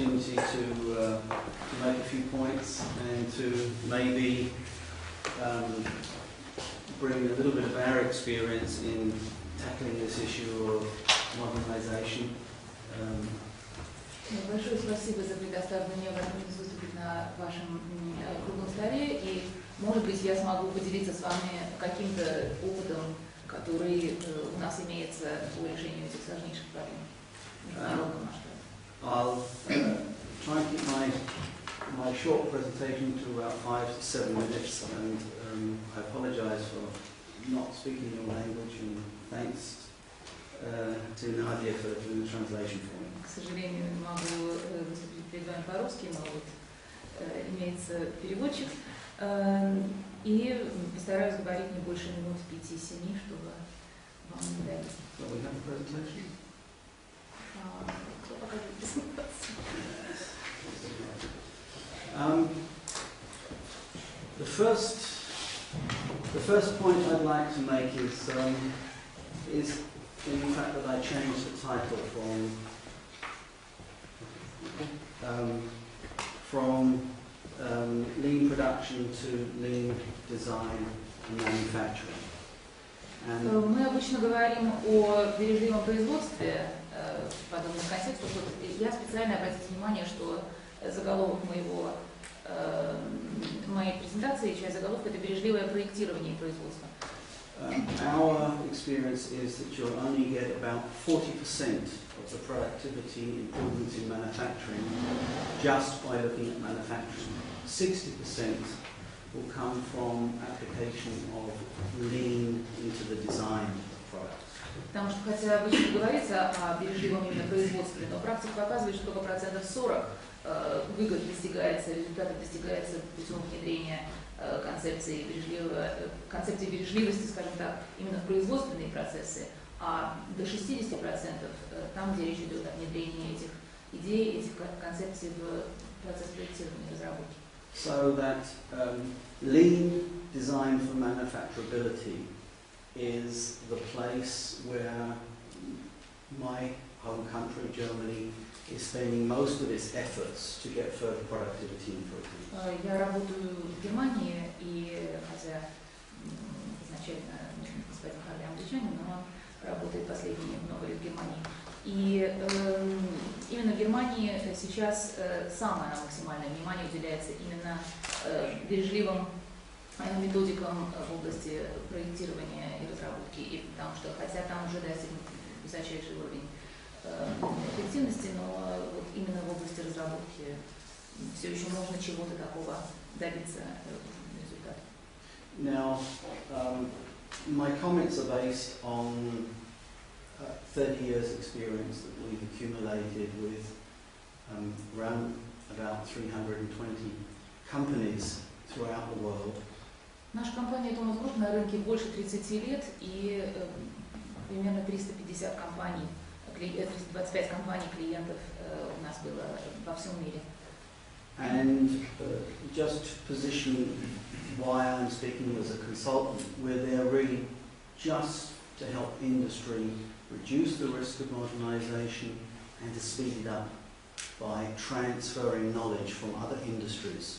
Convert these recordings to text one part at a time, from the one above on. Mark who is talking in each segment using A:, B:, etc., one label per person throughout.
A: opportunity to make a few points and to maybe bring a little bit of our experience in tackling this issue of modernization.
B: Большое спасибо за предоставленную мне возможность выступить на вашем круглом столе, и, может быть, я смогу поделиться с вами каким-то опытом, который у нас имеется по решению этих сложнейших проблем в международном масштабе.
A: I'll try and keep my short presentation to about 5 to 7 minutes, and I apologize for not speaking your language, and thanks to Nadia for doing the translation for me.
B: К сожалению, не могу выступить перед вами по-русски, но вот имеется переводчик, и постараюсь говорить не больше минут 5-7, чтобы вам не дать.
A: So we have a presentation?
B: Кто покажет презентацию?
A: The first point I'd like to make is in the fact that I changed the title from lean production to lean design and manufacturing.
B: Мы обычно говорим о бережливом производстве в подобных контекстах. Я специально обратил внимание, что заголовок моей презентации, часть заголовка, это бережливое проектирование и производство.
A: Our experience is that you'll only get about 40% of the productivity improvements in manufacturing just by looking at manufacturing. 60% will come from application of lean into the design of the product.
B: Потому что, хотя обычно говорится о бережливом именно производстве, но практика показывает, что только 40% выгод достигается, результатов достигается путем внедрения концепции бережливости, скажем так, именно в производственные процессы, а до 60% там, где речь идет о внедрении этих идей, этих концепций в процесс проектирования и разработки.
A: So that lean design for manufacturability is the place where my home country, Germany, is spending most of its efforts to get further productivity improvement.
B: Я работаю в Германии, и хотя изначально господин Харви англичанин, но он работает последние много лет в Германии. И именно в Германии сейчас самое максимальное внимание уделяется именно бережливым методикам в области проектирования и разработки, и потому что, хотя там уже достигнут высочайший уровень эффективности, но вот именно в области разработки все еще можно чего-то такого добиться результата.
A: Now, my comments are based on 30 years experience that we've accumulated with around about 320 companies throughout the world.
B: Наша компания Thomas Group на рынке больше 30 лет, и примерно 350 компаний, 325 компаний клиентов у нас было во всем мире.
A: And just to position why I'm speaking as a consultant, we're there really just to help industry reduce the risk of modernization and to speed it up by transferring knowledge from other industries.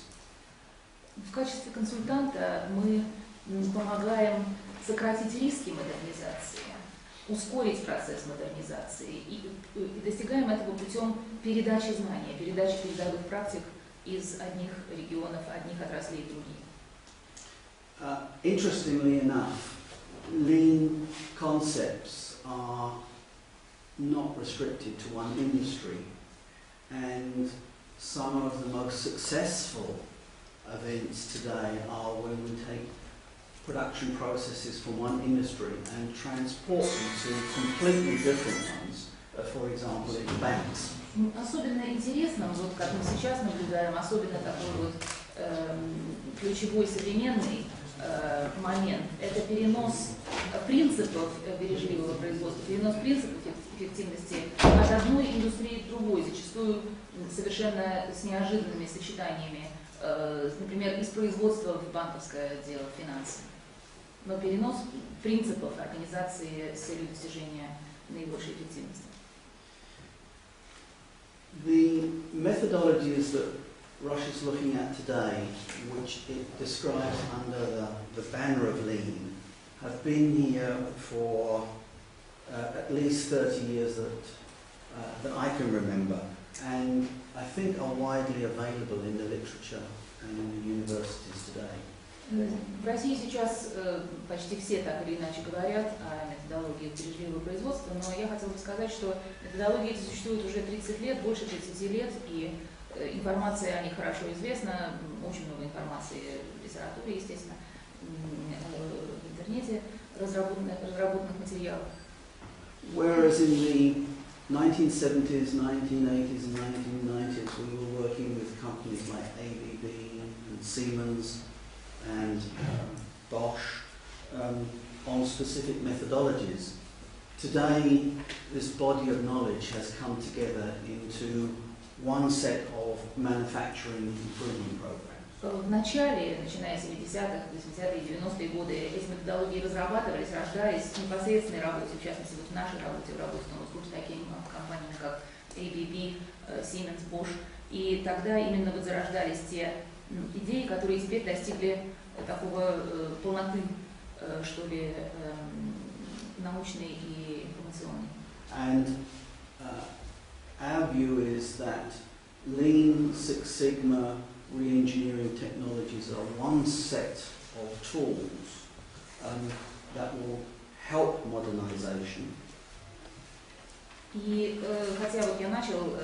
B: В качестве консультанта мы помогаем сократить риски модернизации, ускорить процесс модернизации и достигаем этого путем передачи знаний, передачи передовых практик из одних регионов, одних отраслей в другие.
A: Interestingly enough, lean concepts are not restricted to one industry, and some of the most successful events today are when we take production processes from one industry and transport them to completely different ones, for example in banks.
B: Особенно интересным, вот как мы сейчас наблюдаем, особенно такой вот ключевой современный момент, это перенос принципов бережливого производства, перенос принципов эффективности от одной индустрии к другой, зачастую совершенно с неожиданными сочетаниями, например, из производства в банковское дело, в финансы. Но перенос принципов организации с целью достижения наибольшей эффективности.
A: The methodologies that Rush is looking at today, which it describes under the banner of lean, have been here for at least 30 years that I can remember, and I think are widely available in the literature and in the universities today.
B: В России сейчас почти все так или иначе говорят о методологии бережливого производства, но я хотела бы сказать, что методологии эти существуют уже 30 лет, больше 30 лет, и информация о них хорошо известна, очень много информации в литературе, естественно, в интернете, разработанных материалов.
A: Whereas in the 1970s, 1980s and 1990s we were working with companies like ABB and Siemens and Bosch on specific methodologies. Today, this body of knowledge has come together into one set of manufacturing improvement programs.
B: В начале, начиная с 70-х, 80-е, 90-е годы, эти методологии разрабатывались, рождались в непосредственной работе, в частности, вот в нашей работе, в работе с такими компаниями, как ABB, Siemens, Bosch. И тогда именно вот зарождались те идеи, которые теперь достигли такого полноты, что ли, научной и информационной.
A: And our view is that Lean, Six Sigma, re-engineering technologies are one set of tools that will help modernization.
B: И хотя вот я начал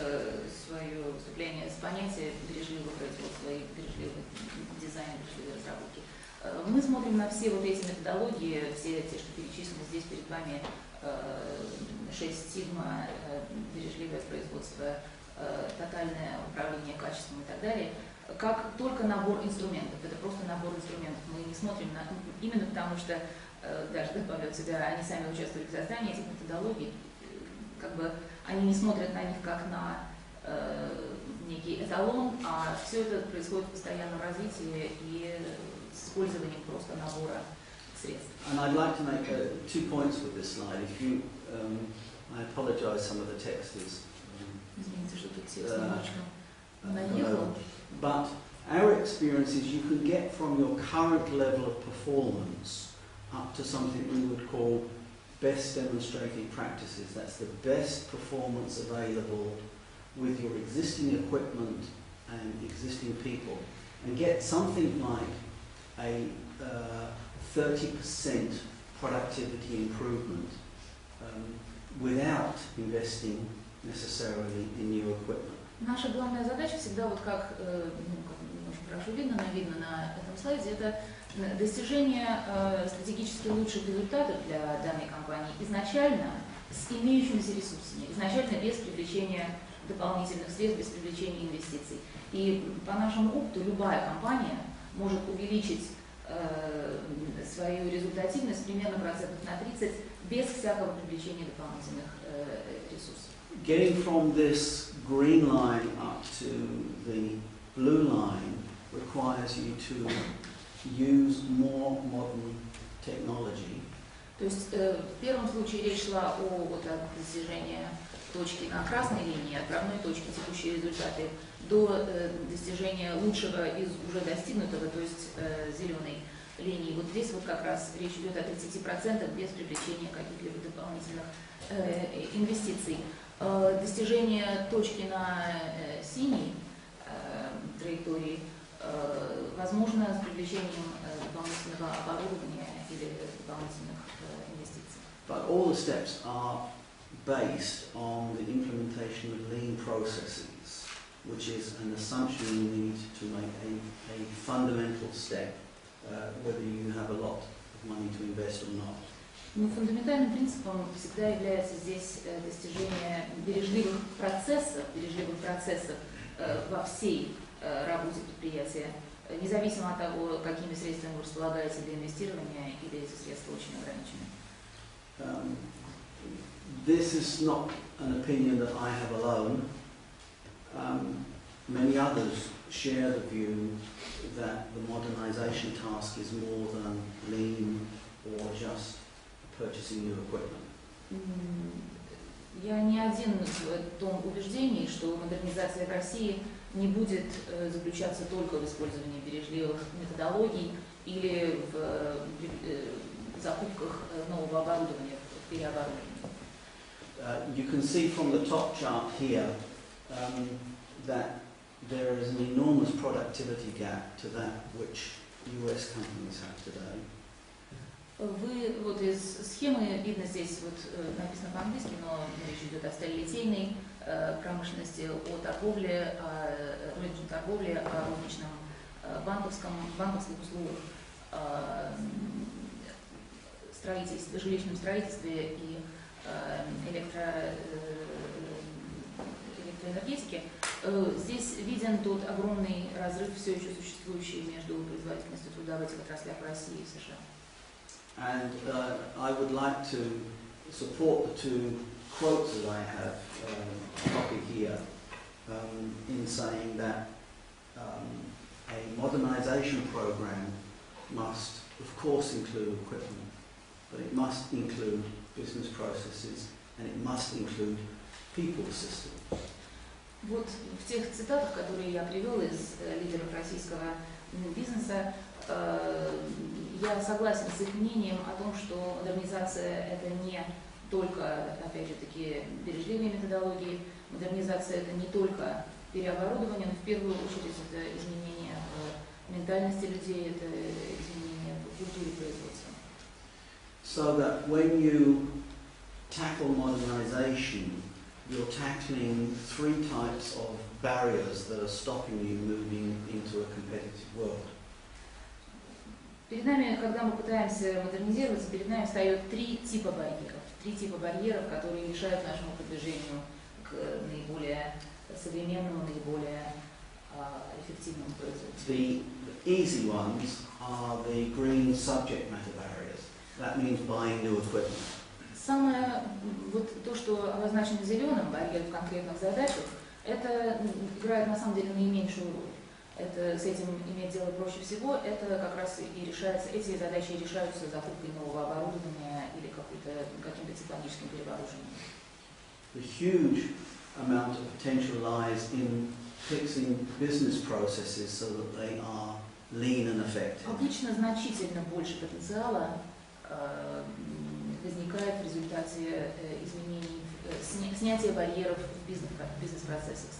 B: свое выступление с понятия бережливого производства и бережливого дизайна, бережливой разработки, мы смотрим на все вот эти методологии, все те, что перечислены здесь перед вами, 6 сигма, бережливое производство, тотальное управление качеством и так далее, как только набор инструментов. Это просто набор инструментов. Мы не смотрим на... Именно потому что, даже добавлю от себя, они сами участвовали в создании этих методологий, как бы они не смотрят на них как на некий эталон, а все это происходит в постоянном развитии и с использованием просто набора средств.
A: And I'd like to make 2 points with this slide. If you, I apologize, some of the text is.
B: Извините, что тут текст немножечко наехал.
A: But our experience is you can get from your current level of performance up to something we would call best demonstrating practices. That's the best performance available with your existing equipment and existing people, and get something like a 30% productivity improvement without investing necessarily in new equipment.
B: Наша главная задача всегда, вот как немножко хорошо видно на этом слайде, это достижение стратегически лучших результатов для данной компании изначально с имеющимися ресурсами, изначально без привлечения дополнительных средств, без привлечения инвестиций. И по нашему опыту любая компания может увеличить свою результативность примерно процентов на 30 без всякого привлечения дополнительных ресурсов.
A: Getting from this green line up to the blue line requires you to use more modern technology.
B: То есть в первом случае речь шла от достижения точки на красной линии, отправной точки текущие результаты, до достижения лучшего из уже достигнутого, то есть зеленой линии. Вот здесь вот как раз речь идет о 30% без привлечения каких-либо дополнительных инвестиций. Достижение точки на синей траектории возможно с привлечением дополнительного оборудования или дополнительных инвестиций.
A: But all the steps are based on the implementation of lean processes, which is an assumption you need to make a fundamental step, whether you have a lot of money to invest or not.
B: Но фундаментальным принципом всегда является здесь достижение бережливых процессов во всей работе предприятия, независимо от того, какими средствами вы располагаете для инвестирования, или эти средства очень ограничены.
A: This is not an opinion that I have alone. Many others share the view that the modernization task is more than lean or just purchasing new equipment.
B: Я не один в том убеждении, что модернизация в России не будет заключаться только в использовании бережливых методологий или в закупках нового оборудования, в переоборудовании.
A: You can see from the top chart here that there is an enormous productivity gap to that which US companies have today.
B: Вы вот из схемы видно здесь вот написано по-английски, но речь идет о сталелитейной промышленности, о торговле, о розничной торговле, о розничном банковских услугах, строительстве, жилищном строительстве и электроэнергетике. Здесь виден тот огромный разрыв, все еще существующий между производительностью труда в этих отраслях в России и в США.
A: And I would like to support the two quotes that I have copied here in saying that a modernization program must, of course, include equipment, but it must include business processes and it must include people systems.
B: Вот в тех цитатах, которые я привел из лидеров российского бизнеса, я согласен с их мнением о том, что модернизация – это не только, опять же таки, бережливые методологии, модернизация – это не только переоборудование, но в первую очередь это изменение в ментальности людей, это изменение в культуре производства.
A: So that when you tackle modernization, you're tackling three types of barriers that are stopping you moving into a competitive world.
B: Перед нами, когда мы пытаемся модернизироваться, перед нами встает три типа барьеров, которые мешают нашему продвижению к наиболее современному, наиболее эффективному производству.
A: The easy ones are the green subject matter barriers. That means buying new equipment.
B: Самое, вот то, что обозначено зеленым, барьер в конкретных задачах, это играет на самом деле наименьшую роль. Это, с этим иметь дело проще всего, это как раз и решается, эти задачи решаются закупкой нового оборудования или каким-то технологическим перевооружением.
A: The huge amount of potential lies in fixing business processes so that they are lean and effective.
B: Обычно значительно больше потенциала возникает в результате изменений, снятия барьеров в бизнес-процессах,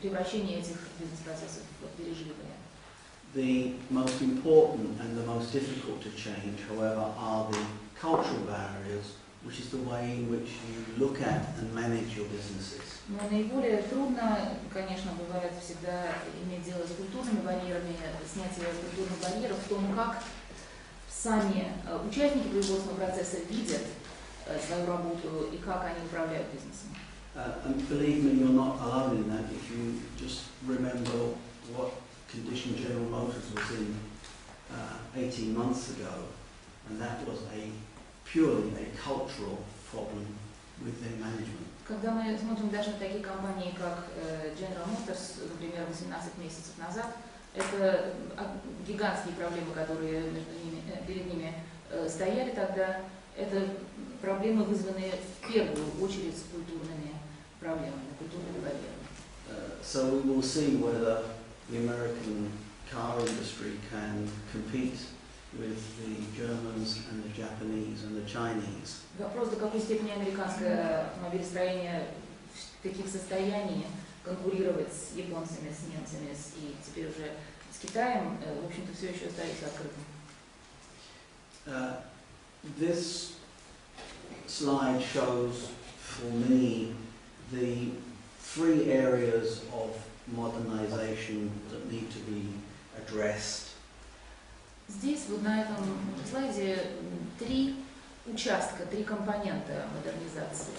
B: превращение этих бизнес-процессов в бережливые.
A: The most important and the most difficult to change, however, are the cultural barriers, which is the way in which you look at and manage your businesses.
B: Но наиболее трудно, конечно, бывает всегда иметь дело с культурными барьерами, снятие культурных барьеров в том, как сами участники производственного процесса видят свою работу и как они управляют бизнесом.
A: And believe me, you're not alone in that. If you just remember what condition General Motors was in 18 months ago, and that was purely a cultural problem with their management.
B: Когда мы смотрим даже на такие компании, как General Motors, например, 18 месяцев назад, это гигантские проблемы, которые перед ними стояли тогда. Это проблемы, вызванные в первую очередь с культурными проблемами, культурными барьерами.
A: So we will see whether the American car industry can compete with the Germans and the Japanese and the Chinese.
B: Вопрос, до какой степени американское автомобилестроение в таких состоянии конкурировать с японцами, с немцами и теперь уже с Китаем, в общем-то, все еще остается открытым.
A: This slide shows for me the three areas of modernization that need to be addressed.
B: Здесь, вот на этом слайде, три участка, три компонента модернизации.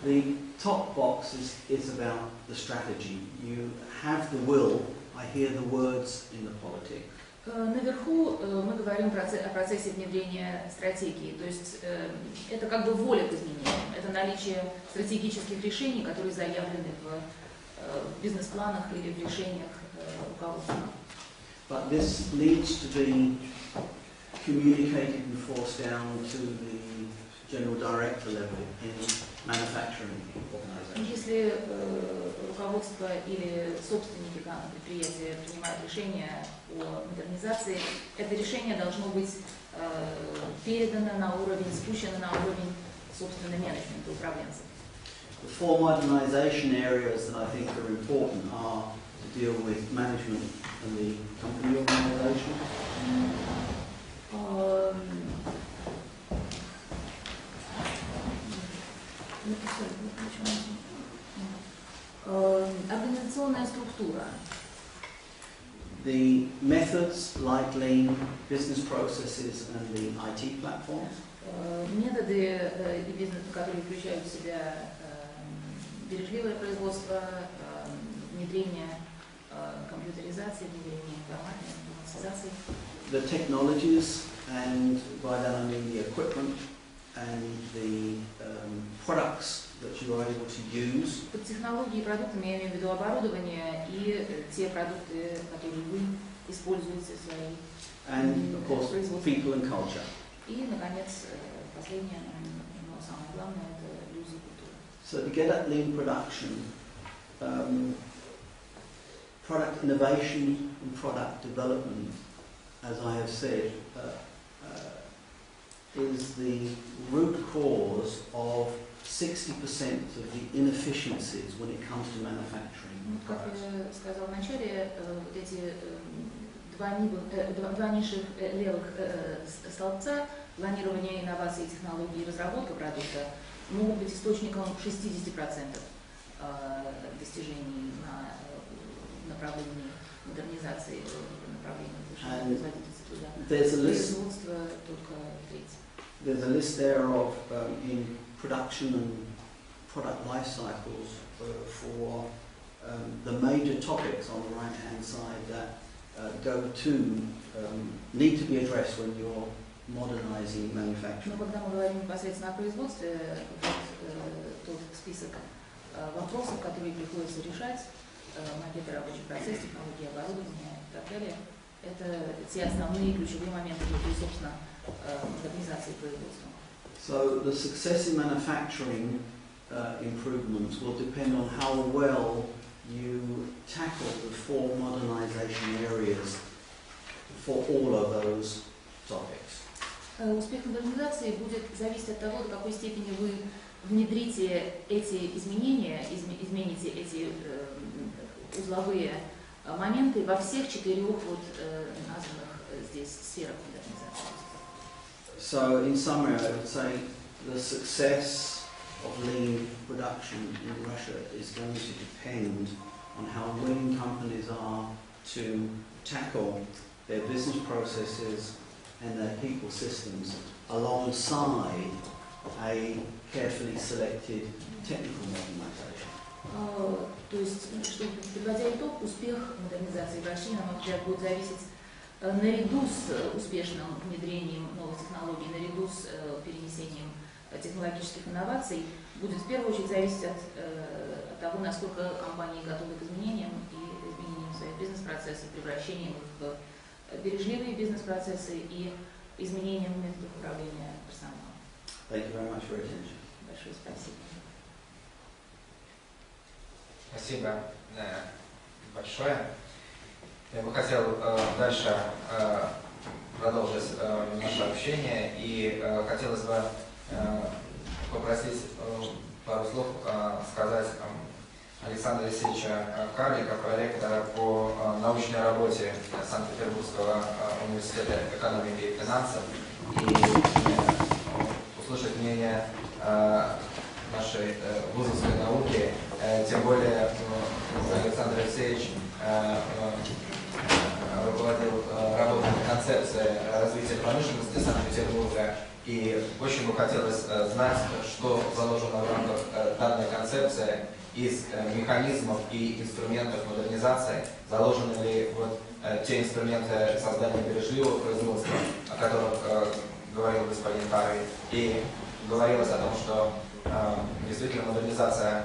A: The top box is about the strategy. You have the will. I hear the words in the politics.
B: Наверху мы говорим о процессе внедрения стратегии, то есть это как бы воля к изменениям, это наличие стратегических решений, которые заявлены в бизнес-планах или в решениях руководства.
A: But this needs to be communicated and forced down to the general director level in manufacturing organizations.
B: Если руководство или собственники предприятия принимают решение о модернизации, это решение должно быть передано на уровень, спущено на уровень, собственно, менеджмента, управленцев.
A: The four modernization areas that I think are important are to deal with management and the company organization.
B: Организационная структура.
A: The methods like lean, business processes and the IT platform.
B: Методы и бизнес, которые включают в себя бережливое производство, внедрение компьютеризации, внедрение информатики, автоматизации.
A: The technologies, and by that I mean the equipment and the products that you are able to use.
B: Под технологии и продуктами я имею в виду оборудование и те продукты, которые вы используете в своей
A: And of course, people and culture.
B: И, наконец, последнее, но самое главное, это люди и культура.
A: So to get at lean production, product innovation and product development, as I have said, is the root cause of 60% of the inefficiencies when it comes to manufacturing.
B: Как я сказала в начале, вот эти два низших левых столбца, планирование инноваций, технологий и разработка продукта, могут быть источником 60% достижений на направлении модернизации, направлении повышения производительности труда. Производство только треть.
A: There's a list there of in production and product life cycles for the major topics on the right-hand side that need to be addressed when you're modernizing manufacturing.
B: Но когда мы говорим непосредственно о производстве, тот список вопросов, которые приходится решать, макеты рабочих процессов, технологии оборудования и так далее, это те основные ключевые моменты внутри, собственно, модернизации производства.
A: So the success in manufacturing improvements will depend on how well you tackle the four modernization areas for all of those topics.
B: Успех модернизации будет зависеть от того, до какой степени вы внедрите эти изменения, измените эти узловые моменты во всех четырех вот названных здесь сферах модернизации.
A: So in summary, I would say the success of lean production in Russia is going to depend on how willing companies are to tackle their business processes and their people systems alongside a carefully selected technical modernization.
B: То есть, подводя итог, успех модернизации в России, на мой взгляд, будет зависеть наряду с успешным внедрением новых технологий, наряду с перенесением технологических инноваций, будет в первую очередь зависеть от того, насколько компании готовы к изменениям и изменениям своих бизнес-процессов, превращением их в бережливые бизнес-процессы и изменением методов управления персоналом.
A: Thank you very much for your attention.
B: Большое спасибо.
C: Спасибо большое. Я бы хотел дальше продолжить наше общение и хотелось бы попросить пару слов сказать Александра Алексеевича Харви, проректора по научной работе Санкт-Петербургского университета экономики и финансов, и услышать мнение нашей вузовской науки, тем более Александр Алексеевич руководил работой над концепцией развития промышленности Санкт-Петербурга, и очень бы хотелось знать, что заложено в рамках данной концепции из механизмов и инструментов модернизации, заложены ли вот те инструменты создания бережливого производства, о которых говорил господин Харви, и говорилось о том, что действительно модернизация